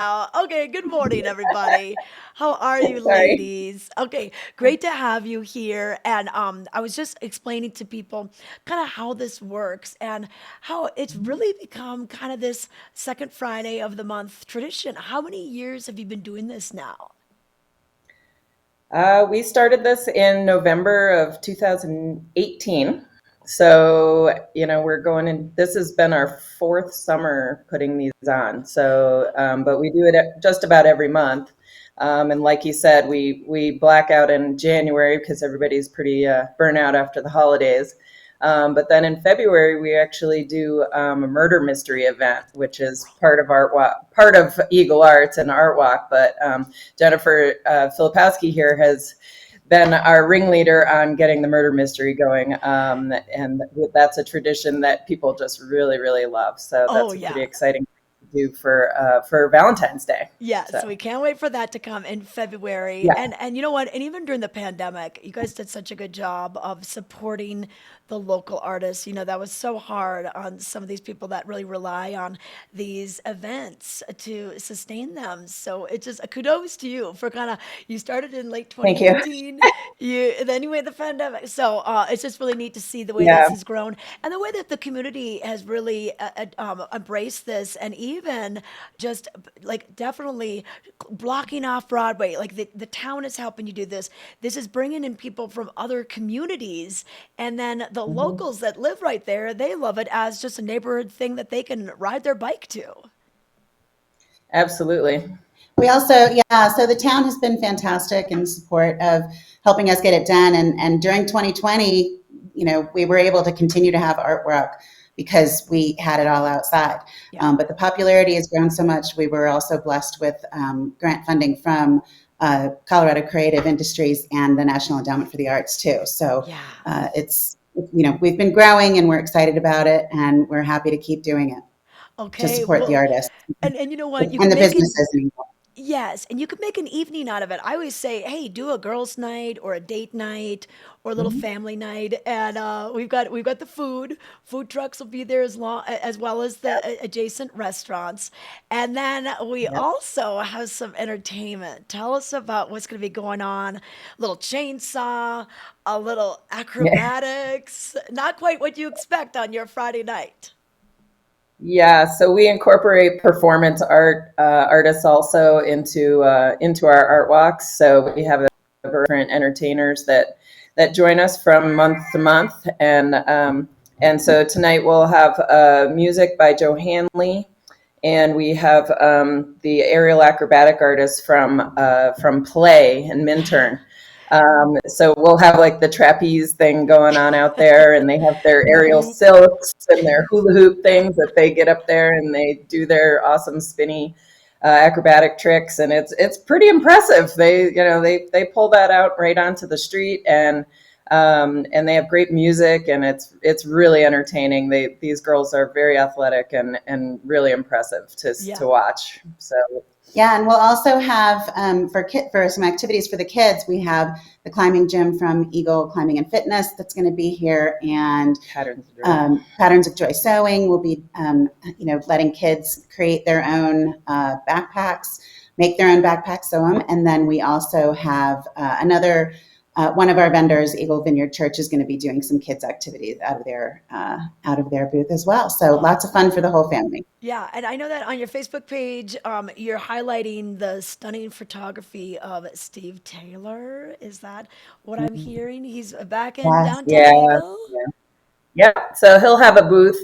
Okay, good morning, everybody. How are you, Sorry. ladies? Okay, great to have you here. And I was just explaining to people kind of how this works and how it's really become kind of this second Friday of the month tradition. How many years have you been doing this now? We started this in November of 2018. So, we're going in, this has been our fourth summer putting these on. So, but we do it just about every month. And like you said, we black out in January because everybody's pretty burnt out after the holidays. But then in February, we actually do a murder mystery event, which is part of Art Walk, part of Eagle Arts and Art Walk. But Jennifer Filipowski here has been our ringleader on getting the murder mystery going, and that's a tradition that people just really, really love. So Oh, that's a pretty yeah. exciting thing to do for Valentine's Day. Yes, So we can't wait for that to come in February. yeah, And you know what? And even during the pandemic, you guys did such a good job of supporting the local artists. You know, that was so hard on some of these people that really rely on these events to sustain them. So it just kudos to you for kind of you started in late thank you. 2018, then you had the pandemic. So it's just really neat to see the way Yeah, this has grown and the way that the community has really embraced this and even just like definitely blocking off Broadway. Like the town is helping you do this. This is bringing in people from other communities. And then the mhm, locals that live right there, they love it as just a neighborhood thing that they can ride their bike to. absolutely. We also, yeah, so the town has been fantastic in support of helping us get it done. And during 2020, we were able to continue to have artwork because we had it all outside. Yeah. But the popularity has grown so much. We were also blessed with grant funding from Colorado Creative Industries and the National Endowment for the Arts too. So Yeah. we've been growing and we're excited about it and we're happy to keep doing it to Okay. support the Well, artists and you know what? You and can the make an businesses. yes, and you could make an evening out of it. I always say, hey, do a girls' night or a date night or a little Mhm. family night, and we've got the food. Food trucks will be there as well as the adjacent restaurants, and then we Yep. also have some entertainment. Tell us about what's going to be going on. A little chainsaw, a little Yeah. acrobatics. Not quite what you expect on your Friday night. Yeah, so we incorporate performance art artists also into our art walks. So we have a different entertainers that join us from month to month, and so tonight we'll have music by Joe Hanley, and we have the aerial acrobatic artist from Play and Minturn. So we'll have like the trapeze thing going on out there, and they have their The aerial hoop. silks and their hula hoop things that they get up there and they do their awesome spinny acrobatic tricks, and it's pretty impressive. They pull that out right onto the street, and they have great music, and it's really entertaining. These girls are very athletic and really impressive to Yeah. watch. So Yeah, and we'll also have for some activities for the kids. We have the climbing gym from Eagle Climbing and Fitness that's going to be here, and patterns of joy. Patterns of Joy Sewing will be letting kids create their own backpacks, make their own backpacks, sew them, and then we also have another. One of our vendors, Eagle Vineyard Church, is going to be doing some kids' activities out of their booth as well. So lots of fun for the whole family. Yeah, and I know that on your Facebook page, you're highlighting the stunning photography of Steve Taylor. Is that what I'm hearing? He's back in Yes. downtown Yeah, Eagle? yeah. Yeah, so he'll have a booth.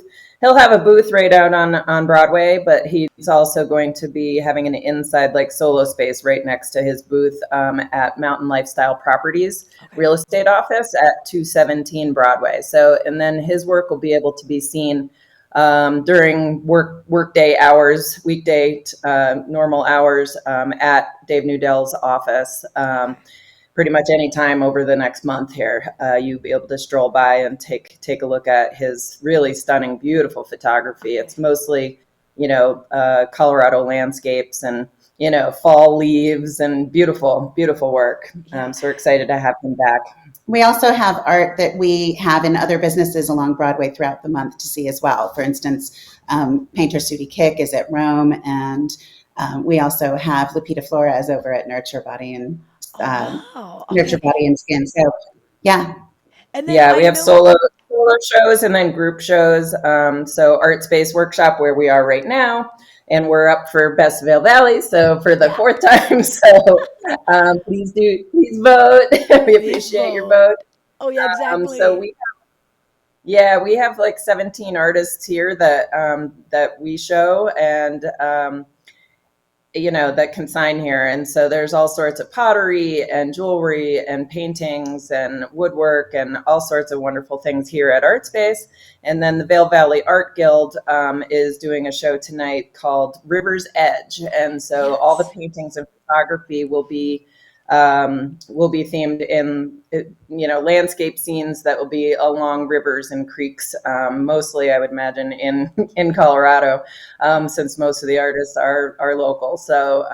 He'll have a booth right out on Broadway, but he's also going to be having an inside like solo space right next to his booth at Mountain Lifestyle Properties Okay. real estate office at 217 Broadway. So, and then his work will be able to be seen during workday hours, weekday normal hours at Dave Newdell's office. Okay. Pretty much any time over the next month here, you'll be able to stroll by and take a look at his really stunning, beautiful photography. Okay. It's mostly, Colorado landscapes and fall leaves and beautiful, beautiful work. Yeah. So we're excited to have him back. We also have art that we have in other businesses along Broadway throughout the month to see as well. For instance, Painter Sudi Kick is at Rome, and we also have Lupita Flores over at Oh, wow. Nurture Okay. Body and Skin. So yeah. And then Yeah, we I have know, solo shows and then group shows. So Art Space Workshop, where we are right now, and we're up for Best Vail Valley, so for the yeah, fourth time. So please vote. We please appreciate your vote. vote. Oh, yeah, So exactly. we have like 17 artists here that we show, and that consign here. And so there's all sorts of pottery and jewelry and paintings and woodwork and all sorts of wonderful things here at Art Space. And then the Vail Valley Art Guild is doing a show tonight called River's Edge. And so all the Yes. paintings and photography will be themed in landscape scenes that will be along rivers and creeks, mostly I would imagine in Colorado, since most of the artists are local. So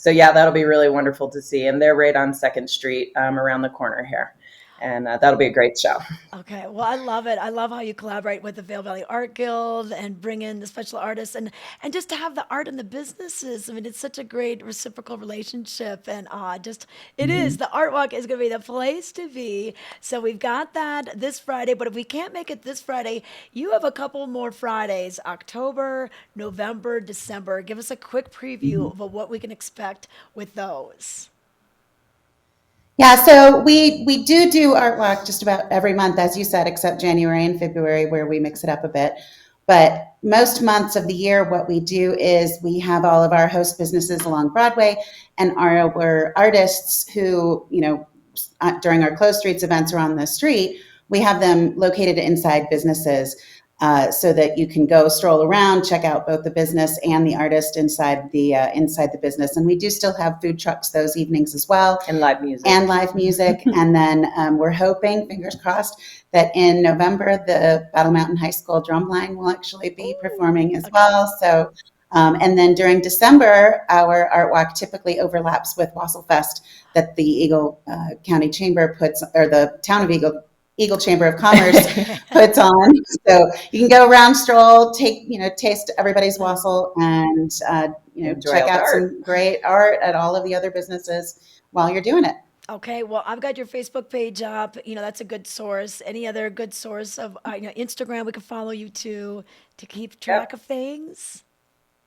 yeah, that'll be really wonderful to see, and they're right on Second Street, around the corner here, and that'll be a great show. Okay, well, I love it. I love how you collaborate with the Vail Valley Art Guild and bring in the special artists and just to have the art and the businesses. I mean, it's such a great reciprocal relationship, and just it is. Mhm. The art walk is going to be the place to be. So we've got that this Friday, but if we can't make it this Friday, you have a couple more Fridays: October, November, December. Give us a quick preview of what we can expect with those. Yeah, so we do art walk just about every month, as you said, except January and February, where we mix it up a bit. But most months of the year, what we do is we have all of our host businesses along Broadway and our artists who, during our closed streets events or on the street, we have them located inside businesses so that you can go stroll around, check out both the business and the artist inside the business. And we do still have food trucks those evenings as well, And live music. and live music. And then we're hoping, fingers crossed, that in November the Battle Mountain High School Drumline will actually be performing as Okay. well. So, and then during December, our art walk typically overlaps with Wassel Fest that the Eagle County Chamber puts, or the Town of Eagle Chamber of Commerce puts on. So you can go around, stroll, taste everybody's wassail, and Enjoy check all the out art. some great art at all of the other businesses while you're doing it. Okay, well, I've got your Facebook page up. That's a good source. Any other good source of, Instagram, we can follow you to keep track Yep. of things?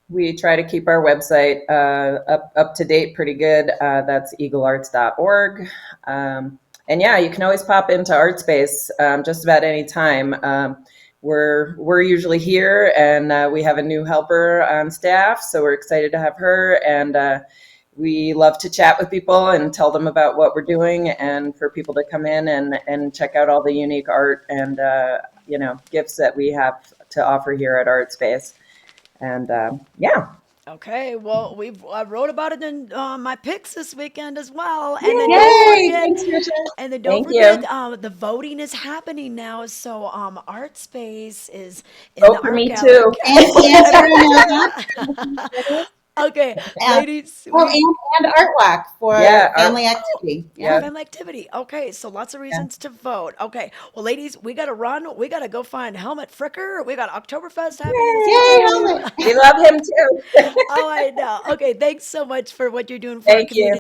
We try to keep our website up to date pretty good. That's eaglearts.org. And yeah, you can always pop into ArtSpace just about any time. We're usually here, and we have a new helper on staff, so we're excited to have her. And we love to chat with people and tell them about what we're doing, and for people to come in and check out all the unique art and gifts that we have to offer here at ArtSpace. And yeah. Okay, well, I wrote about it in my picks this weekend as well. And then don't Yay! forget, Thanks, Tricia. don't Thank forget, you. the voting is happening now. So Art Space is in the Vote for art me gallery. too. Okay, And vote for Andrew everybody. Novak. Okay, And, ladies, oh, we and Art Walk for Yeah. family oh, activity. for Yeah. Yeah. family activity. Okay, so lots of Yeah. reasons to vote. Okay, well, ladies, we got to run. We got to go find Helmut Fricker. We got Oktoberfest happening this Yay, weekend. helmet. We love him too. Oh, I know. Okay, thanks so much for what you're doing for our Thank you. community.